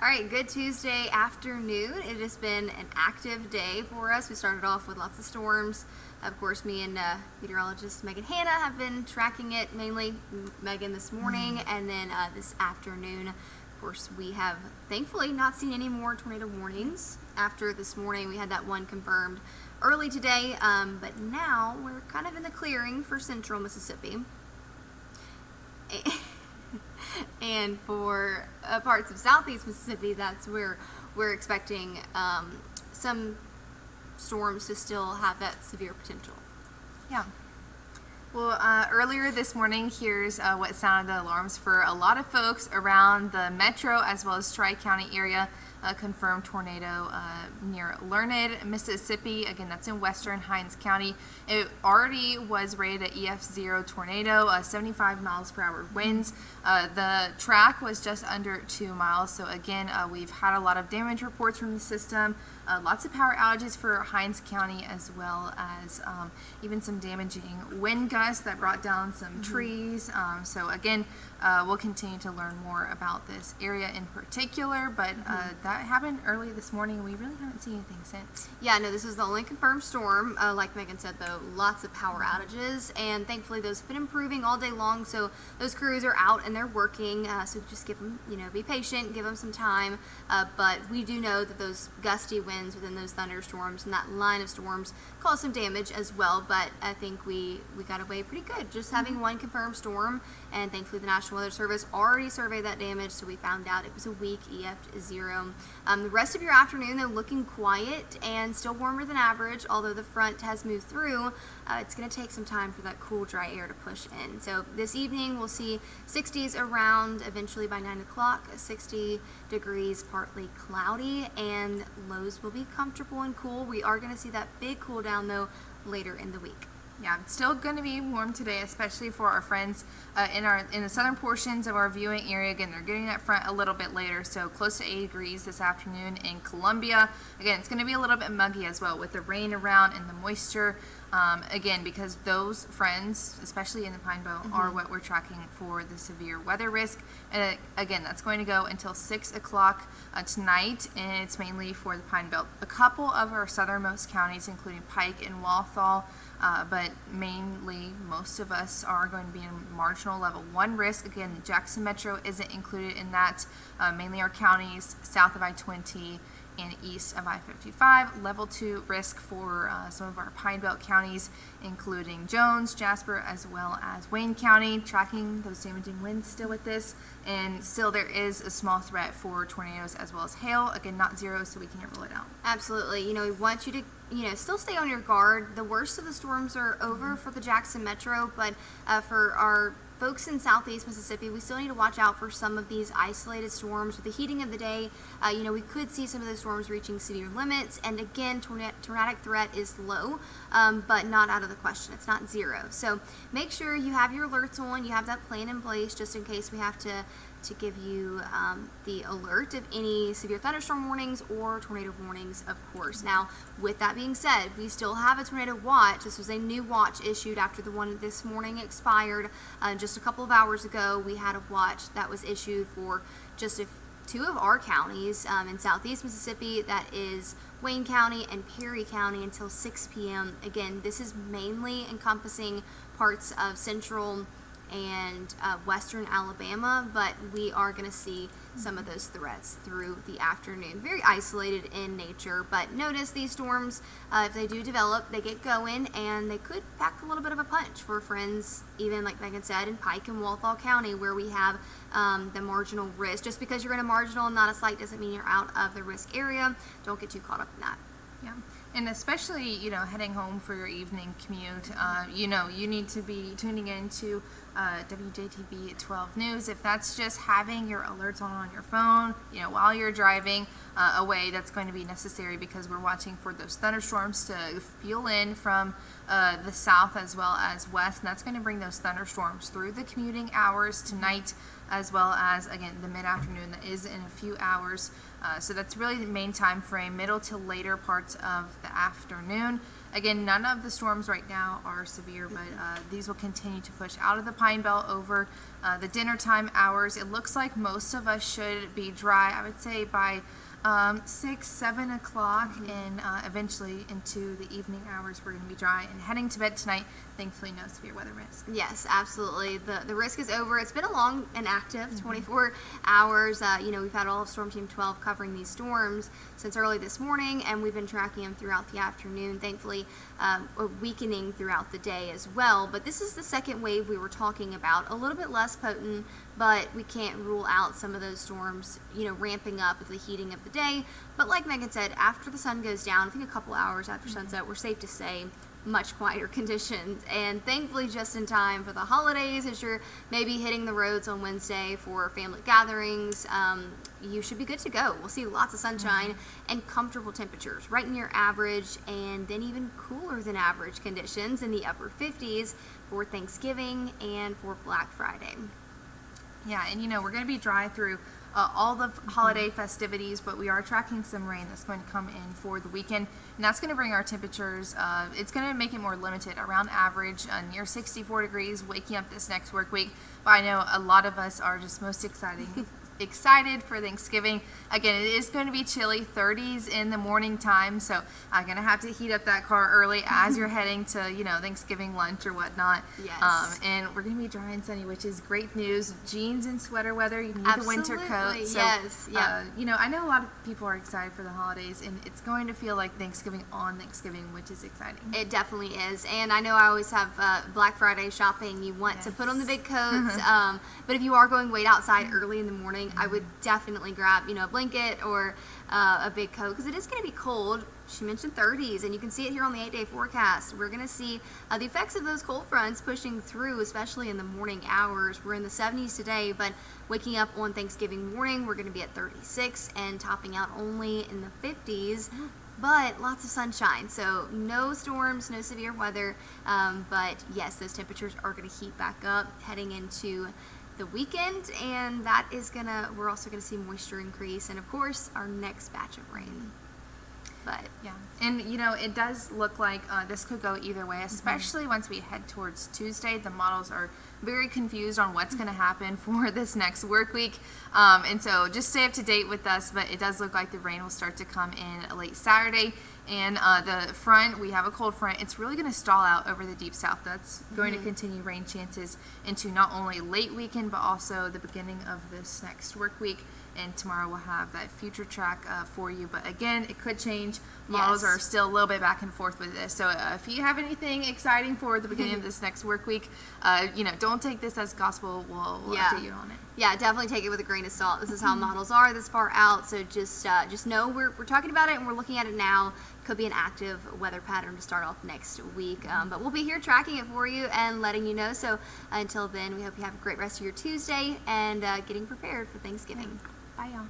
All right, good Tuesday afternoon. It has been an active day for us. We started off with lots of storms. Of course, me and meteorologist Megan Hanna have been tracking it, mainly Megan this morning, and then this afternoon. Of course, we have thankfully not seen any more tornado warnings. After this morning, we had that one confirmed early today, but now we're kind of in the clearing for central Mississippi. And for parts of southeast Mississippi, that's where we're expecting some storms to still have that severe potential. Yeah. Well, earlier this morning, here's what sounded the alarms for a lot of folks around the metro as well as Tri-County area. Confirmed tornado near Learned, Mississippi. Again, that's in western Hinds County. It already was rated an EF0 tornado, 75 miles per hour winds. The track was just under 2 miles. So again, we've had a lot of damage reports from the system. Lots of power outages for Hinds County, as well as even some damaging wind gusts that brought down some trees. So again, we'll continue to learn more about this area in particular, but that happened early this morning. We really haven't seen anything since. Yeah, no, this is the only confirmed storm. Like Megan said, though, lots of power outages, and thankfully those have been improving all day long, so those crews are out and they're working, so just give them, be patient, give them some time, but we do know that those gusty winds within those thunderstorms and that line of storms cause some damage as well, but I think we got away pretty good just having one confirmed storm, and thankfully the National Weather Service already surveyed that damage, so we found out it was a weak EF0. The rest of your afternoon, though, looking quiet and still warmer than average, although the front has moved through. It's going to take some time for that cool, dry air to push in. So this evening, we'll see 60s around eventually by 9 o'clock, 60 degrees, partly cloudy, and lows will be comfortable and cool. We are going to see that big cool down, though, later in the week. Yeah, it's still going to be warm today, especially for our friends in the southern portions of our viewing area. Again, they're getting that front a little bit later, so close to 80 degrees this afternoon in Columbia. Again, it's going to be a little bit muggy as well with the rain around and the moisture. Again, because those friends, especially in the Pine Belt, are what we're tracking for the severe weather risk. And again, that's going to go until 6 o'clock tonight, and it's mainly for the Pine Belt. A couple of our southernmost counties, including Pike and Walthall, but mainly most of us are going to be in marginal level 1 risk. Again, Jackson Metro isn't included in that. Mainly our counties south of I-20 and east of I-55. Level 2 risk for some of our Pine Belt counties, including Jones, Jasper, as well as Wayne County, tracking those damaging winds still with this. And still there is a small threat for tornadoes as well as hail. Again, not zero, so we can't rule it out. Absolutely. We want you to still stay on your guard. The worst of the storms are over for the Jackson Metro, but for our folks in southeast Mississippi, we still need to watch out for some of these isolated storms. With the heating of the day, we could see some of those storms reaching severe limits. And again, tornadic threat is low, but not out of the question. It's not zero. So make sure you have your alerts on. You have that plan in place just in case we have to give you the alert of any severe thunderstorm warnings or tornado warnings, of course. Now, with that being said, we still have a tornado watch. This was a new watch issued after the one this morning expired. Just a couple of hours ago, we had a watch that was issued for just two of our counties in southeast Mississippi. That is Wayne County and Perry County until 6 p.m. Again, this is mainly encompassing parts of central and western Alabama, but we are going to see some of those threats through the afternoon. Very isolated in nature, but notice these storms, if they do develop, they get going, and they could pack a little bit of a punch for friends, even like Megan said, in Pike and Walthall County, where we have the marginal risk. Just because you're in a marginal and not a slight doesn't mean you're out of the risk area. Don't get too caught up in that. Yeah, and especially, heading home for your evening commute, you need to be tuning into WJTV 12 News. If that's just having your alerts on your phone, while you're driving away, that's going to be necessary because we're watching for those thunderstorms to fuel in from the south as well as west, and that's going to bring those thunderstorms through the commuting hours tonight, as well as, again, the mid-afternoon that is in a few hours. So that's really the main time frame, middle to later parts of the afternoon. Again, none of the storms right now are severe, but these will continue to push out of the Pine Belt over the dinner time hours. It looks like most of us should be dry, I would say, by 6, 7 o'clock, and eventually into the evening hours we're going to be dry and heading to bed tonight. Thankfully, no severe weather risk. Yes, absolutely. The risk is over. It's been a long and active 24 hours. We've had all of Storm Team 12 covering these storms since early this morning, and we've been tracking them throughout the afternoon, thankfully weakening throughout the day as well. But this is the second wave we were talking about, a little bit less potent, but we can't rule out some of those storms, ramping up with the heating of the day. But like Megan said, after the sun goes down, I think a couple hours after sunset, we're safe to say much quieter conditions, and thankfully just in time for the holidays. As you're maybe hitting the roads on Wednesday for family gatherings, you should be good to go. We'll see lots of sunshine and comfortable temperatures, right near average, and then even cooler than average conditions in the upper 50s for Thanksgiving and for Black Friday. Yeah, and we're going to be dry through all the holiday festivities, but we are tracking some rain that's going to come in for the weekend, and that's going to bring our temperatures, it's going to make it more limited, around average, near 64 degrees, waking up this next work week. But I know a lot of us are just most excited for Thanksgiving. Again, it is going to be chilly, 30s in the morning time, so I'm going to have to heat up that car early as you're heading to, Thanksgiving lunch or whatnot. Yes. And we're going to be dry and sunny, which is great news. Jeans and sweater weather, you need Absolutely. the winter coat. So, yes. Yep. I know a lot of people are excited for the holidays, and it's going to feel like Thanksgiving on Thanksgiving, which is exciting. It definitely is, and I know I always have Black Friday shopping. You want to put on the big coats, but if you are going wait outside early in the morning, I would definitely grab, a blanket or a big coat, because it is going to be cold. She mentioned 30s, and you can see it here on the 8-day forecast. We're going to see the effects of those cold fronts pushing through, especially in the morning hours. We're in the 70s today, but waking up on Thanksgiving morning, we're going to be at 36 and topping out only in the 50s. But lots of sunshine, so no storms, no severe weather. But yes, those temperatures are going to heat back up heading into the weekend, and we're also gonna see moisture increase, and of course our next batch of rain. But yeah, and it does look like this could go either way, especially once we head towards Tuesday. The models are very confused on what's going to happen for this next work week, and so just stay up to date with us. But it does look like the rain will start to come in late Saturday, and the front, we have a cold front. It's really going to stall out over the deep south. That's going to continue rain chances into not only late weekend, but also the beginning of this next work week. And tomorrow we'll have that future track for you. But again, it could change. Models are still a little bit back and forth with this. So if you have anything exciting for the beginning of this next work week, don't take this as gospel. We'll update you on it. Yeah, definitely take it with a grain of salt. This is how models are this far out. So just know we're talking about it and we're looking at it now. Could be an active weather pattern to start off next week. But we'll be here tracking it for you and letting you know. So until then, we hope you have a great rest of your Tuesday and getting prepared for Thanksgiving. Bye, y'all.